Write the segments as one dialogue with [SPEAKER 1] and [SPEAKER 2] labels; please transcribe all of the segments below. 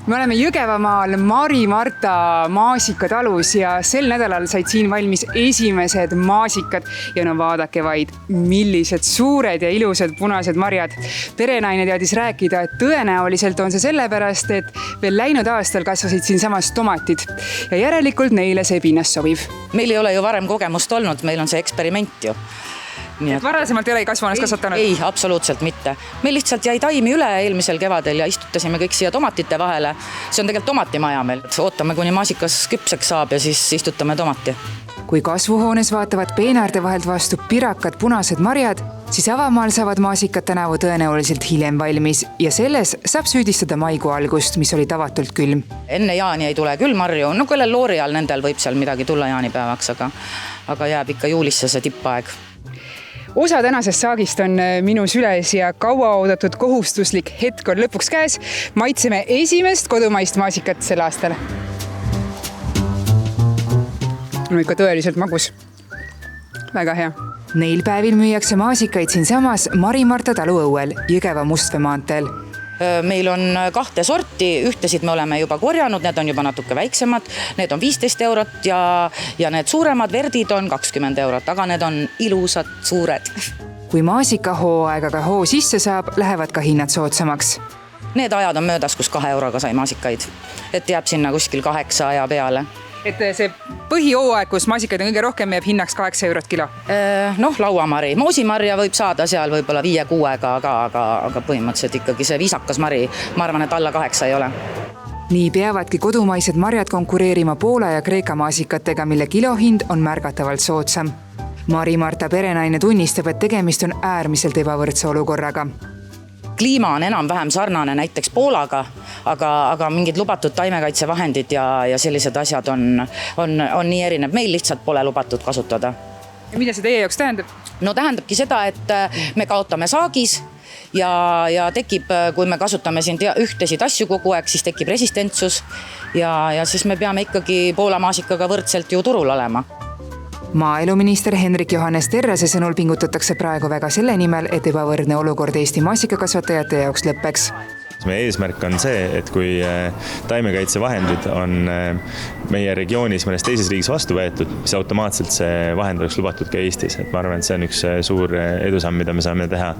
[SPEAKER 1] Me oleme Jõgevamaal Mari-Marta maasikatalus ja sel nädalal said siin valmis esimesed maasikad ja no vaadake vaid, millised suured ja ilusad punased marjad. Perenaine teadis rääkida, et tõenäoliselt on see sellepärast, et veel läinud aastal kasvasid siin samas tomatid ja järelikult neile see pinnas sobiv.
[SPEAKER 2] Meil ei ole ju varem kogemust olnud, meil on see eksperiment ju.
[SPEAKER 1] Et varasemalt ei ole kasvoones kasvatanud?
[SPEAKER 2] Ei, absoluutselt mitte. Meil lihtsalt jäi taimi üle eelmisel kevadel ja istutasime kõik siia tomatite vahele. See on tegelikult tomatimaja meil. Ootame, kuni maasikas küpseks saab ja siis istutame tomati.
[SPEAKER 1] Kui kasvuhoones vaatavad peenaarde vahelt vastu pirakad punased marjad, siis avamaal saavad maasikad tänavu tõenäoliselt hiljem valmis ja selles saab süüdistada maikuu algust, mis oli tavatult külm.
[SPEAKER 2] Enne jaani ei tule küll marju. No kellel loori all nendel võib seal midagi tulla jaanipäevaks, aga jääb ikka juulisse see tippaeg.
[SPEAKER 1] Osa tänasest saagist on minu süles ja kauaoodatud kohustuslik hetk on lõpuks käes. Maitseme esimest kodumaist maasikat sel aastal. No ikka tõeliselt magus. Väga hea. Neil päevil müüakse maasikaid siin samas Mari-Marta talu õuel Jõgeva Mustvee maanteel.
[SPEAKER 2] Meil on 2 sorti, ühtesid me oleme juba korjanud, need on juba natuke väiksemad, need on 15 eurot ja need suuremad verdid on 20 eurot, aga need on ilusad, suured.
[SPEAKER 1] Kui maasikahooaega ka hoo sisse saab, lähevad ka hinnad soodsamaks.
[SPEAKER 2] Need ajad on möödas, kus 2 euroga sai maasikaid, et jääb sinna kuskil 8 aja peale.
[SPEAKER 1] Et see põhihooaeg, kus maasikaid on kõige rohkem, jääb hinnaks 8 eurot kilo?
[SPEAKER 2] Lauamari. Moosimarja võib saada seal võib-olla 5-6-ga, aga põhimõtteliselt ikkagi see viisakas mari, ma arvan, et alla 8 ei ole.
[SPEAKER 1] Nii peavadki kodumaised marjad konkureerima Poola ja Kreeka maasikatega, mille kilohind on märgatavalt soodsam. Mari-Marta perenaine tunnistab, et tegemist on äärmiselt ebavõrdse olukorraga.
[SPEAKER 2] Kliima on enam-vähem sarnane näiteks Poolaga, aga mingid lubatud taimekaitsevahendid ja sellised asjad on nii erinev. Meil lihtsalt pole lubatud kasutada.
[SPEAKER 1] Ja mida see teie jaoks tähendab?
[SPEAKER 2] No tähendabki seda, et me kaotame saagis ja tekib, kui me kasutame siin ühtesid asju kogu aeg, siis tekib resistentsus ja siis me peame ikkagi Poola maasikaga võrdselt ju turul olema.
[SPEAKER 1] Maaeluminister Henrik Johannes Terrase sõnul pingutatakse praegu väga selle nimel, et ebavõrdne olukord Eesti maasikakasvatajate jaoks lõppeks.
[SPEAKER 3] Meie eesmärk on see, et kui taimekaitsevahendid on meie regioonis mõnes teises riigis vastu võetud, siis automaatselt see vahend oleks lubatud ka Eestis. Et ma arvan, et see on üks suur edusamm, mida me saame teha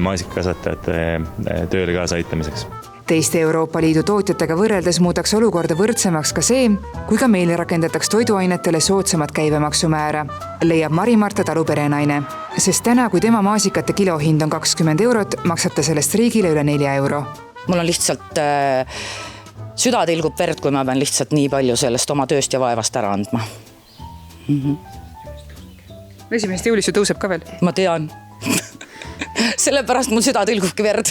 [SPEAKER 3] maasikakasvatajate tööle kaasa aitamiseks.
[SPEAKER 1] Teiste Euroopa Liidu tootjatega võrreldes muudaks olukorda võrdsemaks ka see, kui ka meile rakendataks toiduainetele soodsamat käibemaksumäära, leiab Mari-Marta talu perenaine. Sest täna, kui tema maasikate kilohind on 20 eurot, maksab ta sellest riigile üle 4 euro.
[SPEAKER 2] Mul on lihtsalt süda tilgub verd, kui ma pean lihtsalt nii palju sellest oma tööst ja vaevast ära andma.
[SPEAKER 1] 1. juulis ju tõuseb ka veel.
[SPEAKER 2] Ma tean. Sellepärast mul süda tilgubki verd.